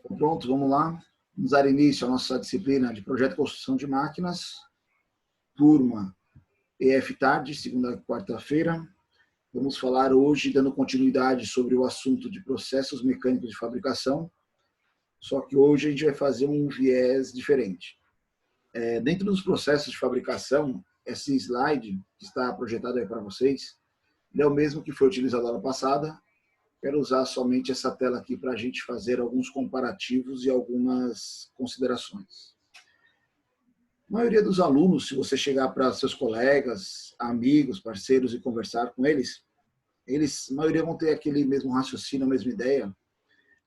Pronto, vamos lá. Vamos dar início à nossa disciplina de Projeto de Construção de Máquinas, turma EF-Tarde, segunda e quarta-feira. Vamos falar hoje, dando continuidade sobre o assunto de processos mecânicos de fabricação, só que hoje a gente vai fazer um viés diferente. Dentro dos processos de fabricação, esse slide que está projetado aí para vocês, ele é o mesmo que foi utilizado na aula passada. Quero usar somente essa tela aqui para a gente fazer alguns comparativos e algumas considerações. A maioria dos alunos, se você chegar para seus colegas, amigos, parceiros e conversar com eles, a maioria vão ter aquele mesmo raciocínio, a mesma ideia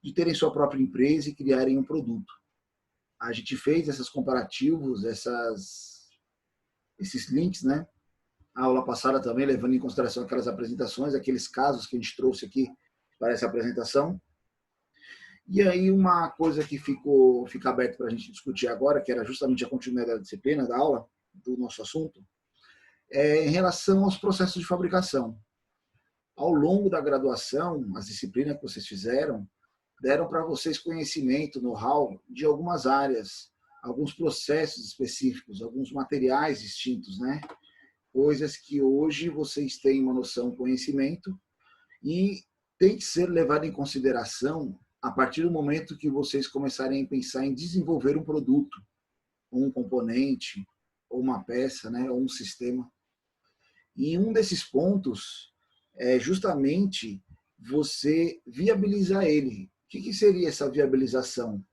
de terem sua própria empresa e criarem um produto. A gente fez esses comparativos, esses links, né? A aula passada também, levando em consideração aquelas apresentações, aqueles casos que a gente trouxe aqui para essa apresentação. E aí uma coisa que fica aberta para a gente discutir agora, que era justamente a continuidade da disciplina, da aula, do nosso assunto, é em relação aos processos de fabricação. Ao longo da graduação, as disciplinas que vocês fizeram, deram para vocês conhecimento, know-how de algumas áreas, alguns processos específicos, alguns materiais distintos, né? Coisas que hoje vocês têm uma noção, conhecimento, e tem que ser levado em consideração a partir do momento que vocês começarem a pensar em desenvolver um produto, um componente, ou uma peça, né, ou um sistema. E um desses pontos é justamente você viabilizar ele. O que seria essa viabilização?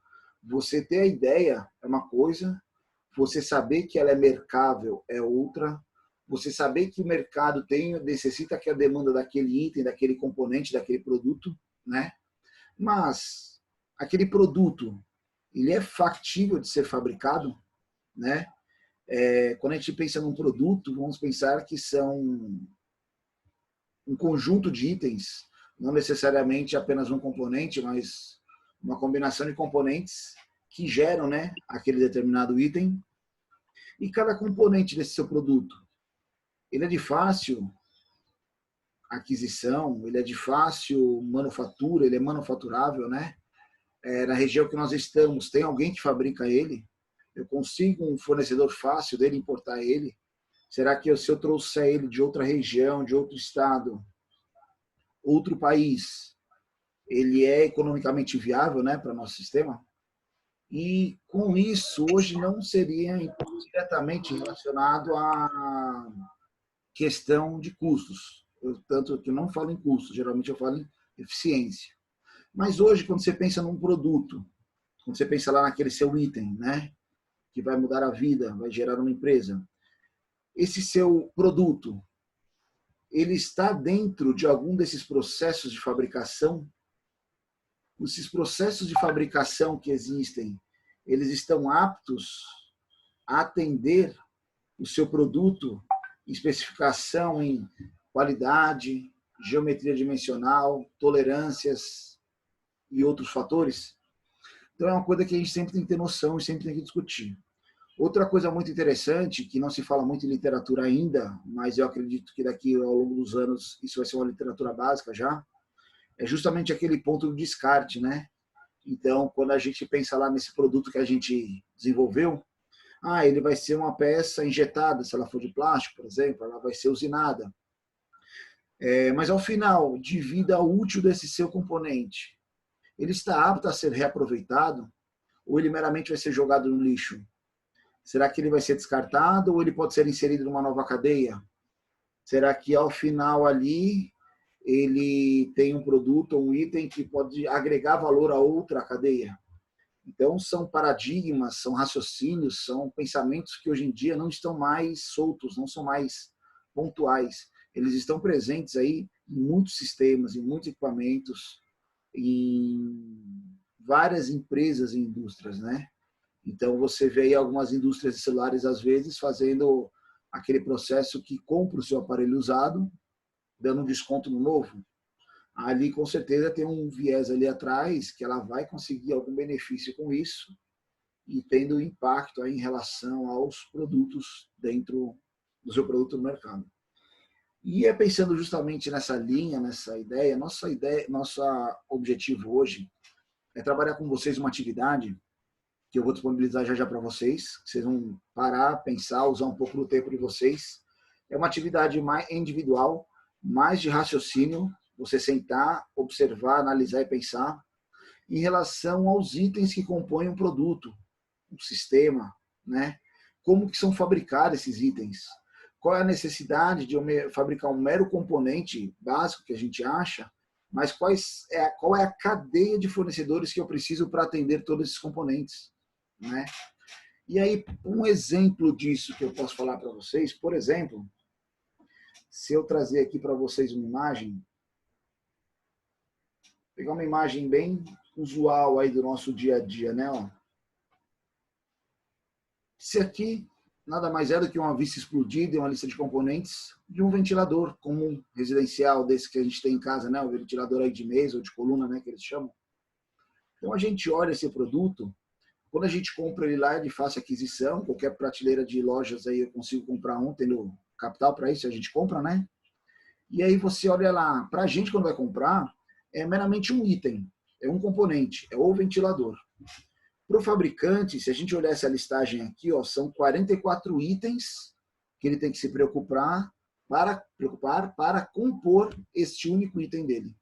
Você ter a ideia é uma coisa, você saber que ela é mercável é outra, você saber que o mercado necessita que a demanda daquele item, daquele componente, daquele produto, né? Mas aquele produto, ele é factível de ser fabricado, né? Quando a gente pensa num produto, vamos pensar que são um conjunto de itens, não necessariamente apenas um componente, mas uma combinação de componentes que geram, né, aquele determinado item. E cada componente desse seu produto, ele é de fácil aquisição, ele é de fácil manufatura, ele é manufaturável, né? Na região que nós estamos, tem alguém que fabrica ele? Eu consigo um fornecedor fácil dele importar ele? Será que se eu trouxer ele de outra região, de outro estado, outro país, ele é economicamente viável, né, para o nosso sistema? E com isso, hoje não seria diretamente relacionado à questão de custos. Tanto que eu não falo em custos, geralmente eu falo em eficiência. Mas hoje, quando você pensa num produto, quando você pensa lá naquele seu item, né, que vai mudar a vida, vai gerar uma empresa, esse seu produto, ele está dentro de algum desses processos de fabricação? Esses processos de fabricação que existem, eles estão aptos a atender o seu produto, especificação em qualidade, geometria dimensional, tolerâncias e outros fatores? Então é uma coisa que a gente sempre tem que ter noção e sempre tem que discutir. Outra coisa muito interessante, que não se fala muito em literatura ainda, mas eu acredito que daqui ao longo dos anos isso vai ser uma literatura básica já, é justamente aquele ponto do descarte, né? Então, quando a gente pensa lá nesse produto que a gente desenvolveu, ele vai ser uma peça injetada, se ela for de plástico, por exemplo, ela vai ser usinada. Mas ao final de vida útil desse seu componente, ele está apto a ser reaproveitado ou ele meramente vai ser jogado no lixo? Será que ele vai ser descartado ou ele pode ser inserido numa nova cadeia? Será que ao final ali ele tem um produto ou um item que pode agregar valor a outra cadeia? Então são paradigmas, são raciocínios, são pensamentos que hoje em dia não estão mais soltos, não são mais pontuais. Eles estão presentes aí em muitos sistemas, em muitos equipamentos, em várias empresas e indústrias, né? Então você vê aí algumas indústrias de celulares às vezes fazendo aquele processo que compra o seu aparelho usado, dando um desconto no novo. Ali com certeza tem um viés ali atrás que ela vai conseguir algum benefício com isso e tendo impacto aí em relação aos produtos dentro do seu produto no mercado. E pensando justamente nessa linha, nessa ideia, nosso objetivo hoje é trabalhar com vocês uma atividade que eu vou disponibilizar já já para vocês, que vocês vão parar, pensar, usar um pouco do tempo de vocês. É uma atividade mais individual, mais de raciocínio, você sentar, observar, analisar e pensar em relação aos itens que compõem um produto, um sistema, né? Como que são fabricados esses itens? Qual é a necessidade de eu fabricar um mero componente básico que a gente acha, mas qual é a cadeia de fornecedores que eu preciso para atender todos esses componentes, né? E aí, um exemplo disso que eu posso falar para vocês, por exemplo, se eu trazer aqui para vocês uma imagem, pegar uma imagem bem usual aí do nosso dia a dia, né? Ó. Esse aqui nada mais é do que uma vista explodida e uma lista de componentes de um ventilador comum, residencial, desse que a gente tem em casa, né? O ventilador aí de mesa ou de coluna, né? Que eles chamam. Então a gente olha esse produto, quando a gente compra ele lá é de fácil aquisição, qualquer prateleira de lojas aí eu consigo comprar um, tendo capital para isso, a gente compra, né? E aí você olha lá, para a gente quando vai comprar, é meramente um item, é um componente, é o ventilador. Para o fabricante, se a gente olhar essa listagem aqui, ó, são 44 itens que ele tem que se preocupar para compor este único item dele.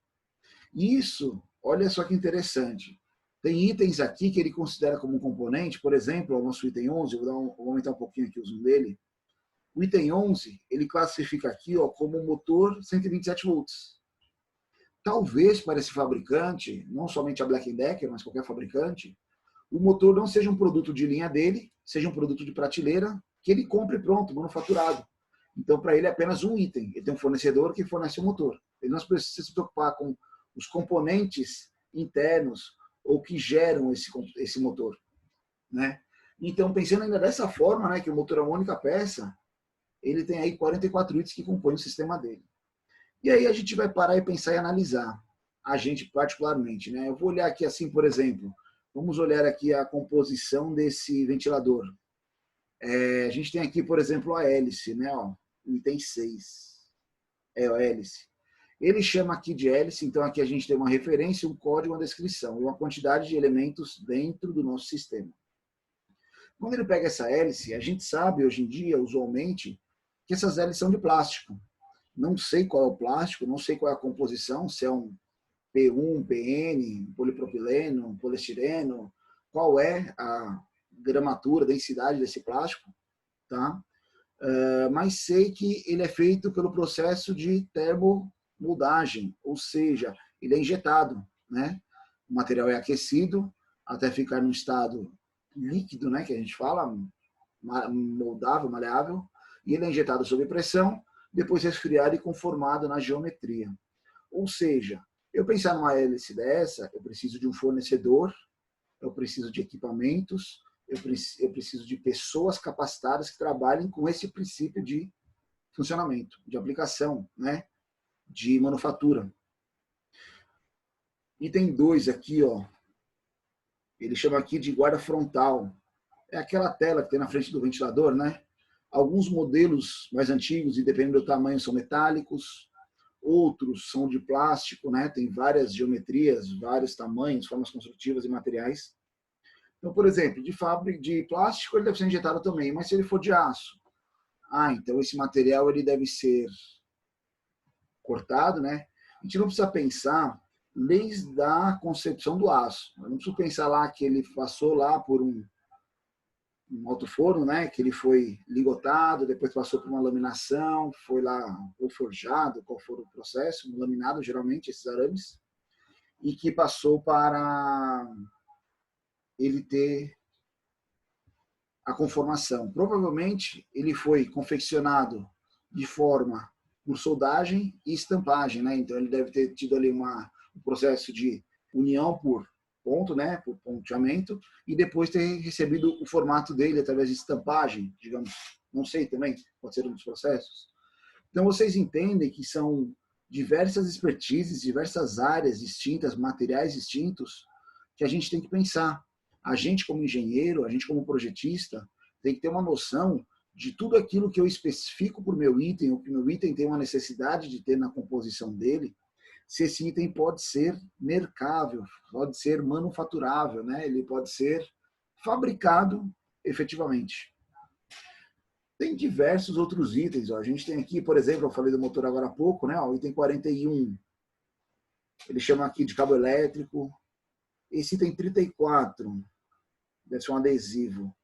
Isso, olha só que interessante. Tem itens aqui que ele considera como um componente, por exemplo, o nosso item 11, vou aumentar um pouquinho aqui o zoom dele. O item 11, ele classifica aqui ó, como motor 127 volts. Talvez para esse fabricante, não somente a Black & Decker, mas qualquer fabricante, o motor não seja um produto de linha dele, seja um produto de prateleira, que ele compre pronto, manufaturado. Então, para ele é apenas um item. Ele tem um fornecedor que fornece o motor. Ele não precisa se preocupar com os componentes internos ou que geram esse motor, né? Então, pensando ainda dessa forma, né, que o motor é uma única peça, ele tem aí 44 itens que compõem o sistema dele. E aí a gente vai parar e pensar e analisar, a gente particularmente, né? Eu vou olhar aqui assim, por exemplo, vamos olhar aqui a composição desse ventilador. A gente tem aqui, por exemplo, a hélice, né? Ó, o item 6. É a hélice. Ele chama aqui de hélice, então aqui a gente tem uma referência, um código, uma descrição e uma quantidade de elementos dentro do nosso sistema. Quando ele pega essa hélice, a gente sabe hoje em dia, usualmente, que essas hélices são de plástico. Não sei qual é o plástico, não sei qual é a composição, se é um P1, PN, polipropileno, poliestireno, qual é a gramatura, densidade desse plástico, tá? Mas sei que ele é feito pelo processo de termomoldagem, ou seja, ele é injetado, né? O material é aquecido até ficar no estado líquido, né, que a gente fala, moldável, maleável, e ele é injetado sob pressão, depois resfriado e conformado na geometria. Ou seja, eu pensar numa hélice dessa, eu preciso de um fornecedor, eu preciso de equipamentos, eu preciso de pessoas capacitadas que trabalhem com esse princípio de funcionamento, de aplicação, né, de manufatura. Item 2 aqui, ó, ele chama aqui de guarda frontal. É aquela tela que tem na frente do ventilador, né? Alguns modelos mais antigos, e dependendo do tamanho, são metálicos, outros são de plástico, né? Tem várias geometrias, vários tamanhos, formas construtivas e materiais. Então, por exemplo, de plástico ele deve ser injetado também, mas se ele for de aço, então esse material ele deve ser cortado, né? A gente não precisa pensar desde a concepção do aço. Eu não preciso pensar lá que ele passou lá por um alto forno, né? Que ele foi ligotado, depois passou por uma laminação, foi lá ou forjado, qual for o processo, laminado geralmente esses arames, e que passou para ele ter a conformação. Provavelmente ele foi confeccionado de forma por soldagem e estampagem, né? Então ele deve ter tido ali um processo de união por ponto, né? Por ponteamento, e depois ter recebido o formato dele através de estampagem, digamos. Não sei também, pode ser um dos processos. Então vocês entendem que são diversas expertises, diversas áreas distintas, materiais distintos, que a gente tem que pensar. A gente como engenheiro, a gente como projetista, tem que ter uma noção de tudo aquilo que eu especifico para o meu item, ou que o meu item tem uma necessidade de ter na composição dele, se esse item pode ser mercável, pode ser manufaturável, né? Ele pode ser fabricado efetivamente. Tem diversos outros itens. Ó. A gente tem aqui, por exemplo, eu falei do motor agora há pouco, né? O item 41. Ele chama aqui de cabo elétrico. Esse item 34, deve ser um adesivo.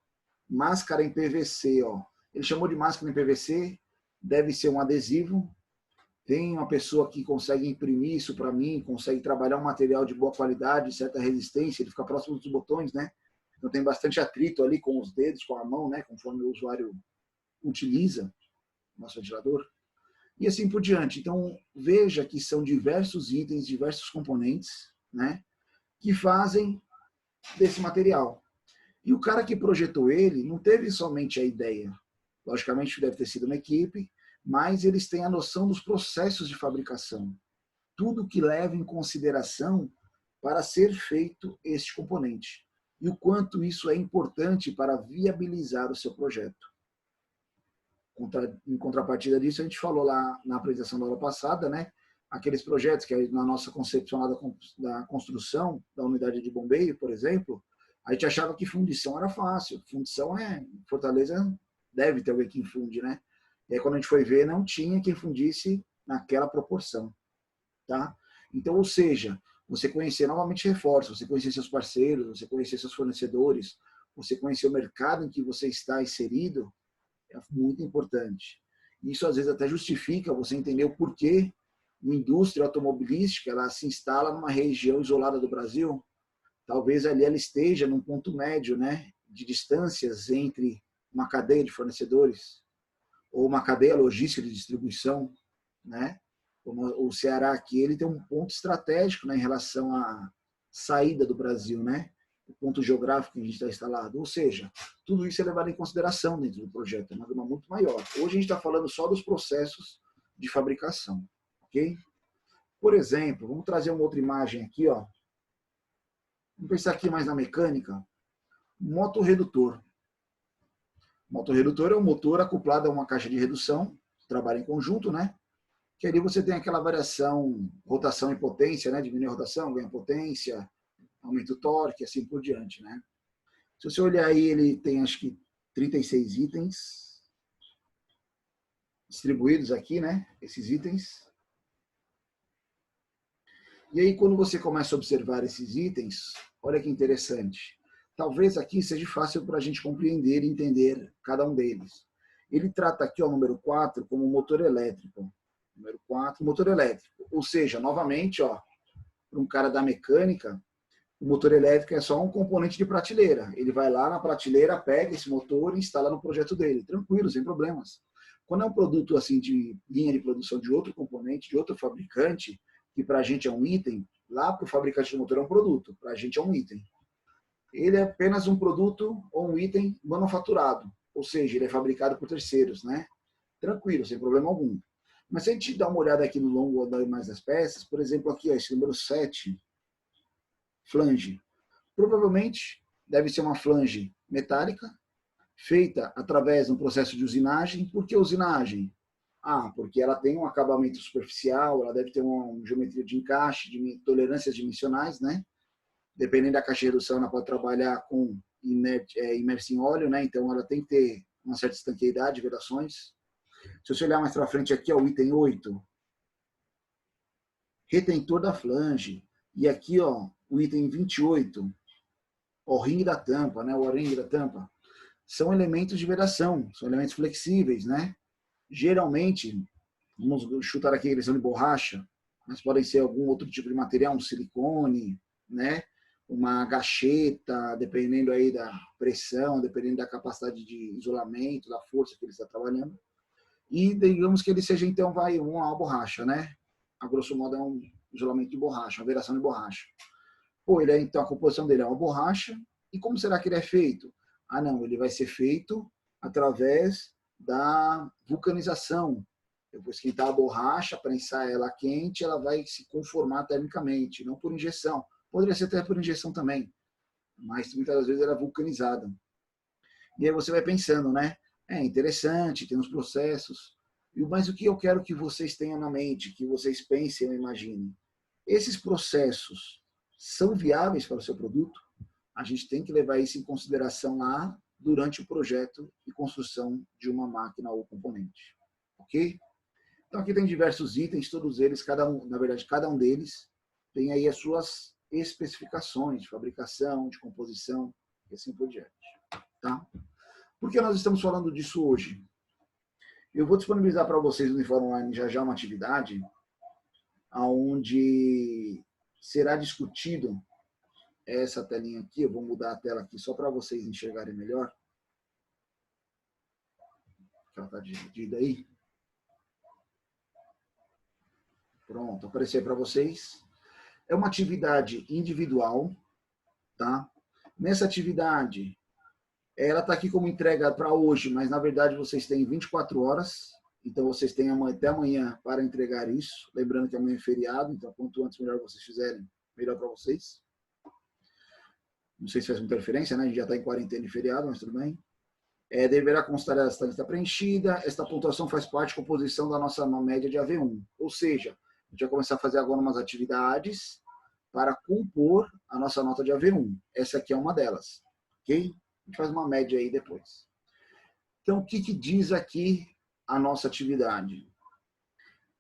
Máscara em PVC, ó. Ele chamou de máscara em PVC, deve ser um adesivo. Tem uma pessoa que consegue imprimir isso para mim, consegue trabalhar um material de boa qualidade, certa resistência, ele fica próximo dos botões, né? Então tem bastante atrito ali com os dedos, com a mão, né? Conforme o usuário utiliza nosso ventilador. E assim por diante. Então veja que são diversos itens, diversos componentes, né? Que fazem desse material. E o cara que projetou ele não teve somente a ideia. Logicamente deve ter sido uma equipe, mas eles têm a noção dos processos de fabricação. Tudo que leva em consideração para ser feito este componente. E o quanto isso é importante para viabilizar o seu projeto. Em contrapartida disso, a gente falou lá na apresentação da aula passada, né? Aqueles projetos que na nossa concepção lá da construção da unidade de bombeio, por exemplo, a gente achava que fundição era fácil. Fundição Fortaleza deve ter alguém que funde, né? E aí, quando a gente foi ver, não tinha quem fundisse naquela proporção, tá? Então, ou seja, você conhecer, novamente reforço, você conhecer seus parceiros, você conhecer seus fornecedores, você conhecer o mercado em que você está inserido, é muito importante. Isso, às vezes, até justifica você entender o porquê uma indústria automobilística ela se instala numa região isolada do Brasil. Talvez ali ela esteja num ponto médio, né, de distâncias entre uma cadeia de fornecedores ou uma cadeia logística de distribuição, né? O Ceará aqui ele tem um ponto estratégico, né, em relação à saída do Brasil, né? O ponto geográfico que a gente está instalado. Ou seja, tudo isso é levado em consideração dentro do projeto, é uma gama muito maior. Hoje a gente está falando só dos processos de fabricação, ok? Por exemplo, vamos trazer uma outra imagem aqui, ó. Vamos pensar aqui mais na mecânica. Motorredutor. Motorredutor é um motor acoplado a uma caixa de redução, trabalha em conjunto, né? Que ali você tem aquela variação, rotação e potência, né? Diminui a rotação, ganha potência, aumenta o torque, assim por diante, né? Se você olhar aí, ele tem acho que 36 itens distribuídos aqui, né? Esses itens. E aí, quando você começa a observar esses itens, olha que interessante. Talvez aqui seja fácil para a gente compreender e entender cada um deles. Ele trata aqui, o número 4, como motor elétrico. Número 4, motor elétrico. Ou seja, novamente, ó, para um cara da mecânica, o motor elétrico é só um componente de prateleira. Ele vai lá na prateleira, pega esse motor e instala no projeto dele. Tranquilo, sem problemas. Quando é um produto assim de linha de produção de outro componente, de outro fabricante, que para a gente é um item, lá para o fabricante do motor é um produto, para a gente é um item. Ele é apenas um produto ou um item manufaturado, ou seja, ele é fabricado por terceiros, né? Tranquilo, sem problema algum. Mas se a gente dá uma olhada aqui no longo das mais das peças, por exemplo, aqui, ó, esse número 7, flange. Provavelmente deve ser uma flange metálica, feita através de um processo de usinagem. Por que usinagem? Porque ela tem um acabamento superficial, ela deve ter uma geometria de encaixe, de tolerâncias dimensionais, né? Dependendo da caixa de redução, ela pode trabalhar com imersa em óleo, né? Então ela tem que ter uma certa estanqueidade, vedações. Se você olhar mais para frente aqui, ó, o item 8, retentor da flange. E aqui, ó, o item 28, o ringue da tampa, né? O O-ring da tampa. São elementos de vedação, são elementos flexíveis, né? Geralmente, vamos chutar aqui, eles são de borracha, mas podem ser algum outro tipo de material, um silicone, né? Uma gacheta, dependendo aí da pressão, dependendo da capacidade de isolamento, da força que ele está trabalhando. E digamos que ele seja, então, uma borracha, né? A grosso modo é um isolamento de borracha, uma vedação de borracha. Então, a composição dele é uma borracha. E como será que ele é feito? Não, ele vai ser feito através da vulcanização. Eu vou esquentar a borracha, prensar ela quente, ela vai se conformar termicamente, não por injeção. Poderia ser até por injeção também, mas muitas vezes ela é vulcanizada. E aí você vai pensando, né? É interessante, tem uns processos. Mas o que eu quero que vocês tenham na mente, que vocês pensem ou imaginem? Esses processos são viáveis para o seu produto? A gente tem que levar isso em consideração lá durante o projeto e construção de uma máquina ou componente. Ok? Então aqui tem diversos itens, todos eles, na verdade, cada um deles tem aí as suas especificações de fabricação, de composição e assim por diante. Tá? Por que nós estamos falando disso hoje? Eu vou disponibilizar para vocês no Fórum Online já uma atividade onde será discutido essa telinha aqui. Eu vou mudar a tela aqui só para vocês enxergarem melhor. Ela está dividida aí. Pronto, apareceu para vocês. É uma atividade individual, tá? Nessa atividade, ela está aqui como entrega para hoje, mas na verdade vocês têm 24 horas, então vocês têm até amanhã para entregar isso. Lembrando que amanhã é feriado, então quanto antes melhor vocês fizerem, melhor para vocês. Não sei se faz muita diferença, né? A gente já está em quarentena e feriado, mas tudo bem. Deverá constar esta lista preenchida. Esta pontuação faz parte da composição da nossa média de AV1, ou seja, a gente vai começar a fazer agora umas atividades para compor a nossa nota de AV1. Essa aqui é uma delas, ok? A gente faz uma média aí depois. Então, o que diz aqui a nossa atividade?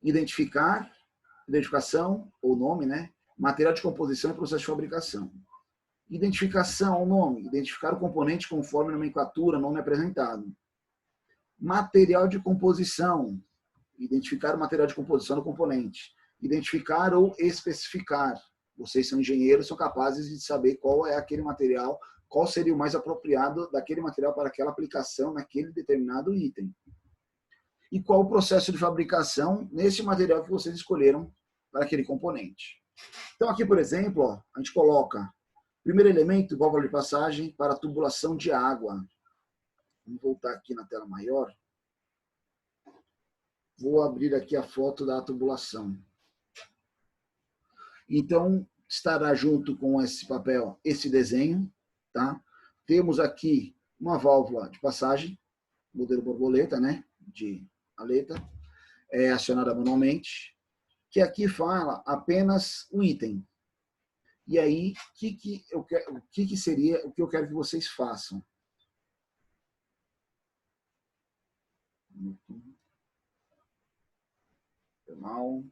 Identificação, ou nome, né? Material de composição e processo de fabricação. Identificação, o nome. Identificar o componente conforme a nomenclatura, nome apresentado. Material de composição. Identificar o material de composição do componente. Identificar ou especificar. Vocês são engenheiros, são capazes de saber qual é aquele material, qual seria o mais apropriado daquele material para aquela aplicação naquele determinado item. E qual o processo de fabricação nesse material que vocês escolheram para aquele componente. Então aqui, por exemplo, ó, a gente coloca primeiro elemento, válvula de passagem para tubulação de água. Vamos voltar aqui na tela maior. Vou abrir aqui a foto da tubulação. Então, estará junto com esse papel, esse desenho, tá? Temos aqui uma válvula de passagem, modelo borboleta, né? De aleta, acionada manualmente, que aqui fala apenas o item. E aí, o que seria o que eu quero que vocês façam? Mal.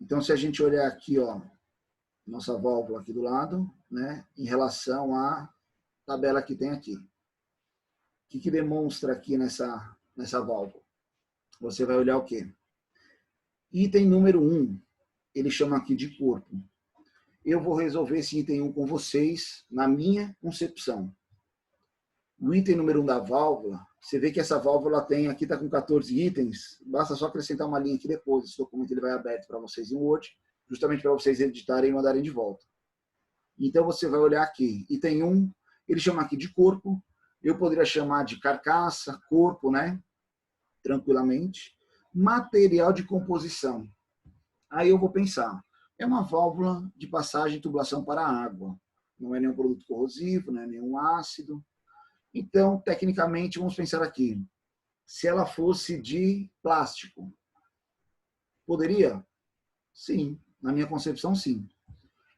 Então, se a gente olhar aqui, ó, nossa válvula aqui do lado, né, em relação à tabela que tem aqui. O que demonstra aqui nessa válvula? Você vai olhar o quê? Item número 1, ele chama aqui de corpo. Eu vou resolver esse item 1 com vocês, na minha concepção. O item número 1 da válvula, você vê que essa válvula tem, aqui está com 14 itens, basta só acrescentar uma linha aqui depois, esse documento ele vai aberto para vocês em Word, justamente para vocês editarem e mandarem de volta. Então você vai olhar aqui, item 1, ele chama aqui de corpo, eu poderia chamar de carcaça, corpo, né? Tranquilamente. Material de composição. Aí eu vou pensar, é uma válvula de passagem e tubulação para a água. Não é nenhum produto corrosivo, não é nenhum ácido. Então, tecnicamente, vamos pensar aqui. Se ela fosse de plástico, poderia? Sim. Na minha concepção, sim.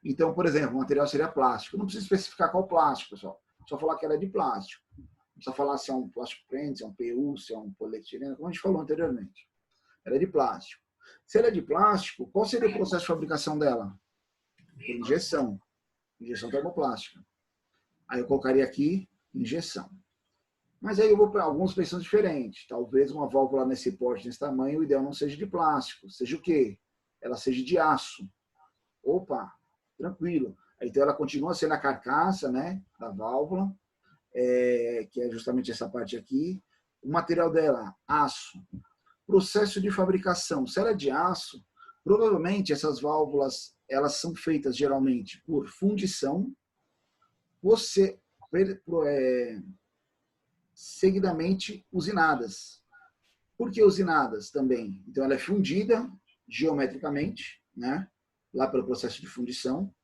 Então, por exemplo, o material seria plástico. Não precisa especificar qual plástico, pessoal. Só falar que ela é de plástico. Não precisa falar se é um plástico prende, se é um PU, se é um polietileno, como a gente falou anteriormente. Ela é de plástico. Se ela é de plástico, qual seria o processo de fabricação dela? Injeção. Injeção termoplástica. Aí eu colocaria aqui injeção. Mas aí eu vou para alguns pensando diferentes. Talvez uma válvula nesse porte, nesse tamanho, o ideal não seja de plástico. Seja o quê? Ela seja de aço. Opa, tranquilo. Então ela continua sendo a carcaça, né, da válvula, que é justamente essa parte aqui. O material dela, aço. Processo de fabricação. Se ela é de aço, provavelmente essas válvulas elas são feitas geralmente por fundição, seguidamente usinadas. Por que usinadas também? Então ela é fundida geometricamente, né? Lá pelo processo de fundição.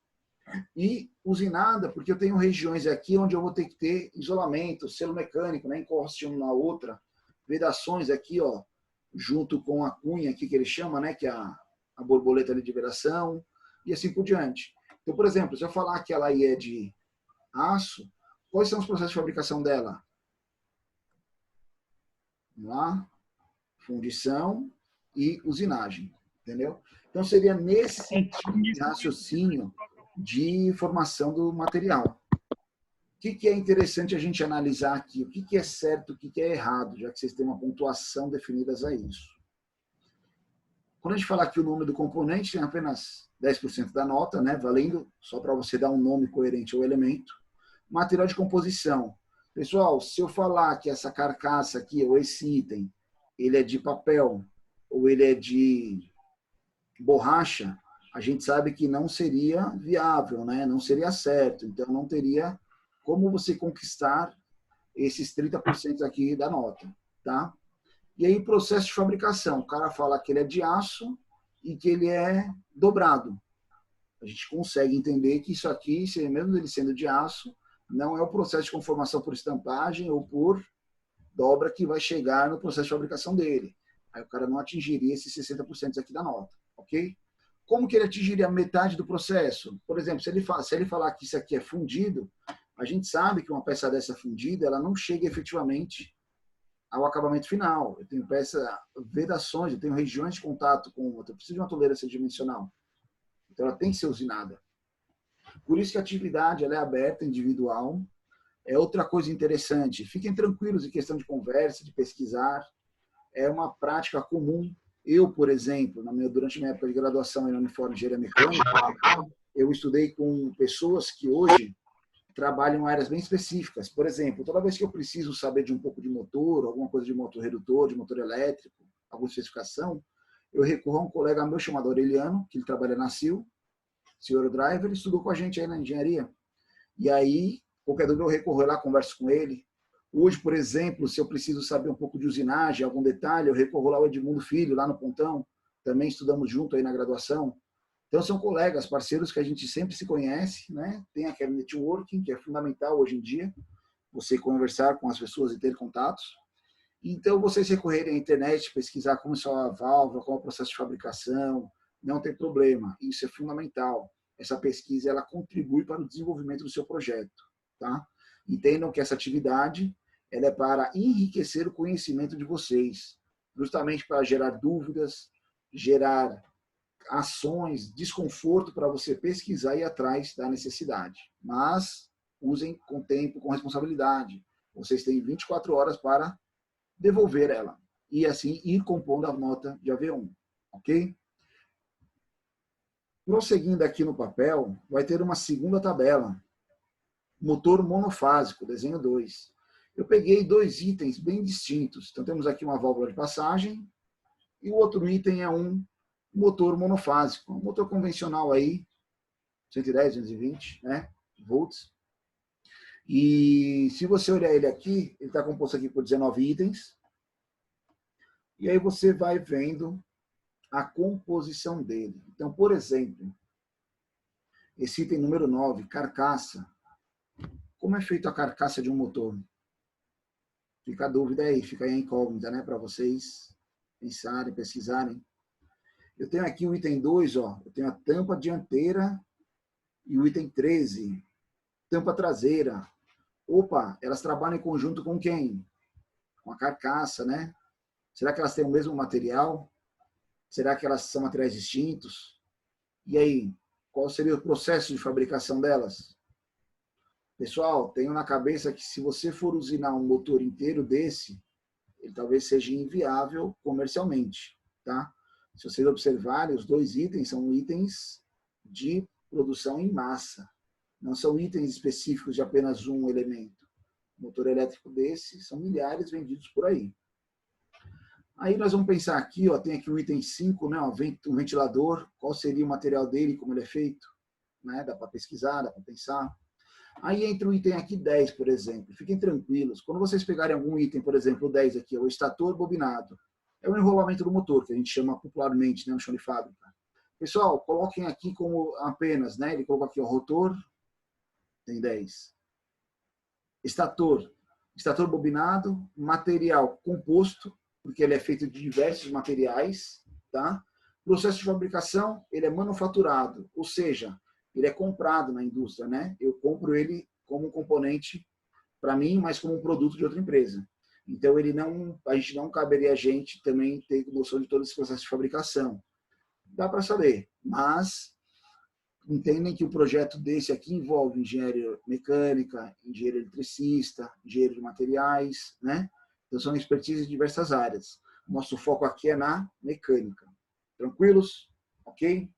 E usinada, porque eu tenho regiões aqui onde eu vou ter que ter isolamento, selo mecânico, né, encoste uma na outra, vedações aqui, ó, junto com a cunha aqui que ele chama, né, que é a borboleta ali de vedação, e assim por diante. Então, por exemplo, se eu falar que ela aí é de aço, quais são os processos de fabricação dela? Vamos lá, fundição e usinagem, entendeu? Então, seria nesse sentido de raciocínio de formação do material. O que é interessante a gente analisar aqui? O que é certo, o que é errado, já que vocês têm uma pontuação definidas a isso. Quando a gente falar que o nome do componente tem apenas 10% da nota, né, valendo só para você dar um nome coerente ao elemento. Material de composição. Pessoal, se eu falar que essa carcaça aqui, ou esse item, ele é de papel, ou ele é de borracha, a gente sabe que não seria viável, né? Não seria certo. Então, não teria como você conquistar esses 30% aqui da nota, tá? E aí, processo de fabricação. O cara fala que ele é de aço e que ele é dobrado. A gente consegue entender que isso aqui, mesmo ele sendo de aço, não é o processo de conformação por estampagem ou por dobra que vai chegar no processo de fabricação dele. Aí o cara não atingiria esses 60% aqui da nota, ok? Como que ele atingiria metade do processo? Por exemplo, se ele falar que isso aqui é fundido, a gente sabe que uma peça dessa fundida, ela não chega efetivamente ao acabamento final. Eu tenho vedações, eu tenho regiões de contato com outra. Eu preciso de uma tolerância dimensional. Então, ela tem que ser usinada. Por isso que a atividade ela é aberta, individual. É outra coisa interessante. Fiquem tranquilos em questão de conversa, de pesquisar. É uma prática comum. Eu, por exemplo, durante minha época de graduação em uniforme de engenharia mecânica, eu estudei com pessoas que hoje trabalham em áreas bem específicas. Por exemplo, toda vez que eu preciso saber de um pouco de motor, alguma coisa de motor redutor, de motor elétrico, alguma especificação, eu recorro a um colega meu chamado Aureliano, que ele trabalha na CIL, senhor driver, ele estudou com a gente aí na engenharia. E aí, qualquer dúvida eu recorro lá, converso com ele. Hoje, por exemplo, se eu preciso saber um pouco de usinagem, algum detalhe, eu recorro lá ao Edmundo Filho, lá no Pontão, também estudamos junto aí na graduação. Então, são colegas, parceiros que a gente sempre se conhece, né? Tem aquele networking, que é fundamental hoje em dia, você conversar com as pessoas e ter contatos. Então, vocês recorrerem à internet, pesquisar como é a válvula, qual é o processo de fabricação, não tem problema, isso é fundamental. Essa pesquisa, ela contribui para o desenvolvimento do seu projeto, tá? Entendam que essa atividade, ela é para enriquecer o conhecimento de vocês, justamente para gerar dúvidas, gerar ações, desconforto para você pesquisar e ir atrás da necessidade. Mas usem com tempo, com responsabilidade. Vocês têm 24 horas para devolver ela. E assim ir compondo a nota de AV1. Ok? Prosseguindo aqui no papel, vai ter uma segunda tabela. Motor monofásico, desenho 2. Eu peguei dois itens bem distintos. Então temos aqui uma válvula de passagem e o outro item é um motor monofásico, um motor convencional aí, 110, 220, né, volts. E se você olhar ele aqui, ele está composto aqui por 19 itens. E aí você vai vendo a composição dele. Então, por exemplo, esse item número 9, carcaça. Como é feita a carcaça de um motor? Fica a dúvida aí, fica aí a incógnita, né, para vocês pensarem, pesquisarem. Eu tenho aqui o item 2, ó, eu tenho a tampa dianteira e o item 13, tampa traseira. Opa, elas trabalham em conjunto com quem? Com a carcaça, né? Será que elas têm o mesmo material? Será que elas são materiais distintos? E aí, qual seria o processo de fabricação delas? Pessoal, tenho na cabeça que se você for usinar um motor inteiro desse, ele talvez seja inviável comercialmente, tá? Se vocês observarem, os dois itens são itens de produção em massa. Não são itens específicos de apenas um elemento. O motor elétrico desse são milhares vendidos por aí. Aí nós vamos pensar aqui, ó, tem aqui o item 5, né, um ventilador, qual seria o material dele, como ele é feito, né? Dá para pesquisar, dá para pensar. Aí entra o item aqui 10, por exemplo. Fiquem tranquilos. Quando vocês pegarem algum item, por exemplo, o 10 aqui, o estator bobinado, é o enrolamento do motor, que a gente chama popularmente, né, no chão de fábrica. Pessoal, coloquem aqui como apenas, né? Ele colocou aqui, ó, rotor, tem 10. Estator, estator bobinado, material composto, porque ele é feito de diversos materiais, tá? Processo de fabricação, ele é manufaturado, ou seja, ele é comprado na indústria, né? Eu compro ele como um componente para mim, mas como um produto de outra empresa. Então, a gente não caberia a gente também ter noção de todo esse processo de fabricação. Dá para saber, mas entendem que o projeto desse aqui envolve engenharia mecânica, engenheiro eletricista, engenheiro de materiais, né? Então, são expertise de diversas áreas. Nosso foco aqui é na mecânica. Tranquilos? Ok?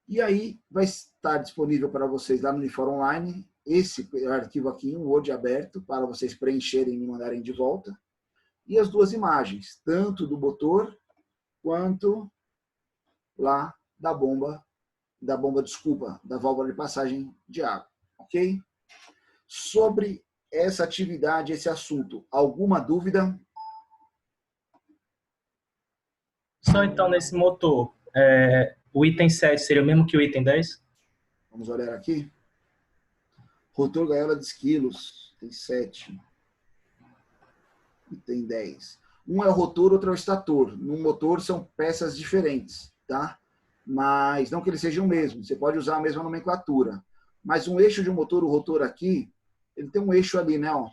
E aí, vai estar disponível para vocês lá no Unifor Online, esse arquivo aqui em Word aberto, para vocês preencherem e me mandarem de volta. E as duas imagens, tanto do motor, quanto lá da válvula de passagem de água, ok? Sobre essa atividade, esse assunto, alguma dúvida? Só então, nesse motor, o item 7 seria o mesmo que o item 10? Vamos olhar aqui. Rotor gaiola de esquilos, tem 7. E tem 10. Um é o rotor, outro é o estator. No motor são peças diferentes, tá? Mas não que eles sejam o mesmo, você pode usar a mesma nomenclatura. Mas um eixo de um motor, o rotor aqui, ele tem um eixo ali, né? Ó.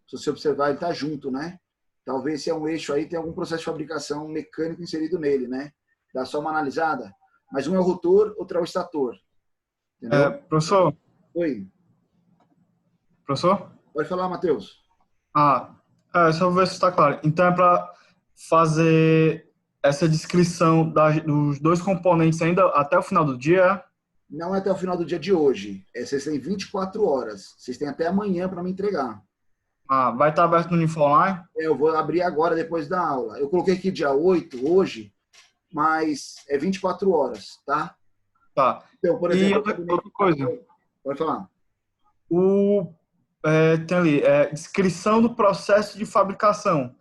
Se você observar, ele está junto, né? Talvez se é um eixo aí, tem algum processo de fabricação mecânico inserido nele, né? Dá só uma analisada. Mas um é o rotor, outro é o estator. Entendeu? Professor? Oi. Professor? Pode falar, Matheus. Só ver se está claro. Então é para fazer essa descrição dos dois componentes ainda até o final do dia? Não é até o final do dia de hoje. Vocês têm 24 horas. Vocês têm até amanhã para me entregar. Vai estar aberto no Unifor Online? Eu vou abrir agora, depois da aula. Eu coloquei aqui dia 8, hoje, mas é 24 horas, tá? Tá. Então, por E exemplo... outra coisa. Pode falar. Tem ali, descrição do processo de fabricação.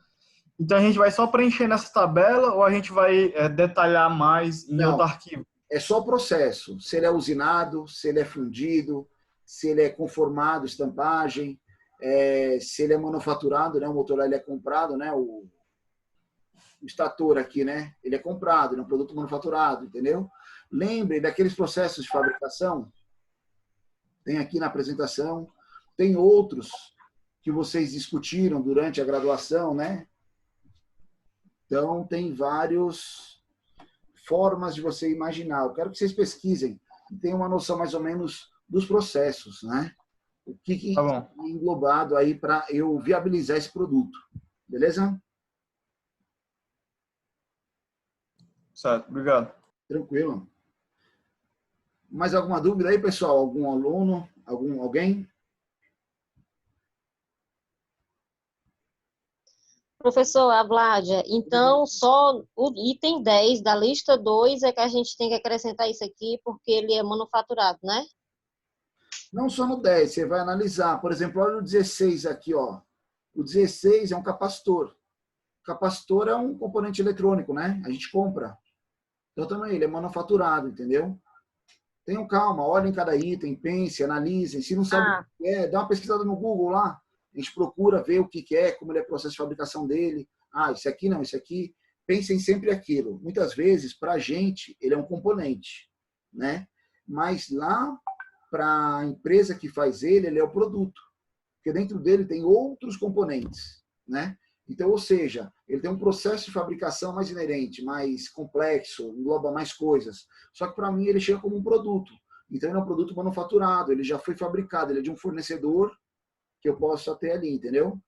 Então, a gente vai só preencher nessa tabela ou a gente vai detalhar mais em outro arquivo? É só o processo. Se ele é usinado, se ele é fundido, se ele é conformado, estampagem, se ele é manufaturado, né? O motor ele é comprado, né? O estator aqui, né? Ele é comprado, ele é um produto manufaturado, entendeu? Lembre daqueles processos de fabricação. Tem aqui na apresentação. Tem outros que vocês discutiram durante a graduação, né? Então, tem várias formas de você imaginar. Eu quero que vocês pesquisem e tenham uma noção mais ou menos dos processos, né? O que Tá é englobado aí para eu viabilizar esse produto. Beleza? Certo, obrigado. Tranquilo. Mais alguma dúvida aí, pessoal? Algum aluno? Alguém? Professor, a Vládia, então só o item 10 da lista 2 é que a gente tem que acrescentar isso aqui, porque ele é manufaturado, né? Não só no 10, você vai analisar. Por exemplo, olha o 16 aqui, ó. O 16 é um capacitor. O capacitor é um componente eletrônico, né? A gente compra. Então também ele é manufaturado, entendeu? Tenham calma, olhem cada item, pensem, analisem. Se não sabe o que é, dá uma pesquisada no Google lá. A gente procura ver o que é, como ele é o processo de fabricação dele. Esse aqui não, esse aqui. Pensem sempre aquilo. Muitas vezes, para a gente, ele é um componente, né? Mas lá, para a empresa que faz ele é o produto. Porque dentro dele tem outros componentes, né? Então, ou seja, ele tem um processo de fabricação mais inerente, mais complexo, engloba mais coisas. Só que para mim ele chega como um produto. Então ele é um produto manufaturado, ele já foi fabricado, ele é de um fornecedor que eu posso ter ali, entendeu?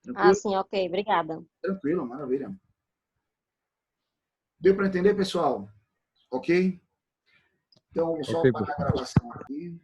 Tranquilo? Sim, ok, obrigada. Tranquilo, maravilha. Deu para entender, pessoal? Ok? Então, vou só parar a gravação aqui.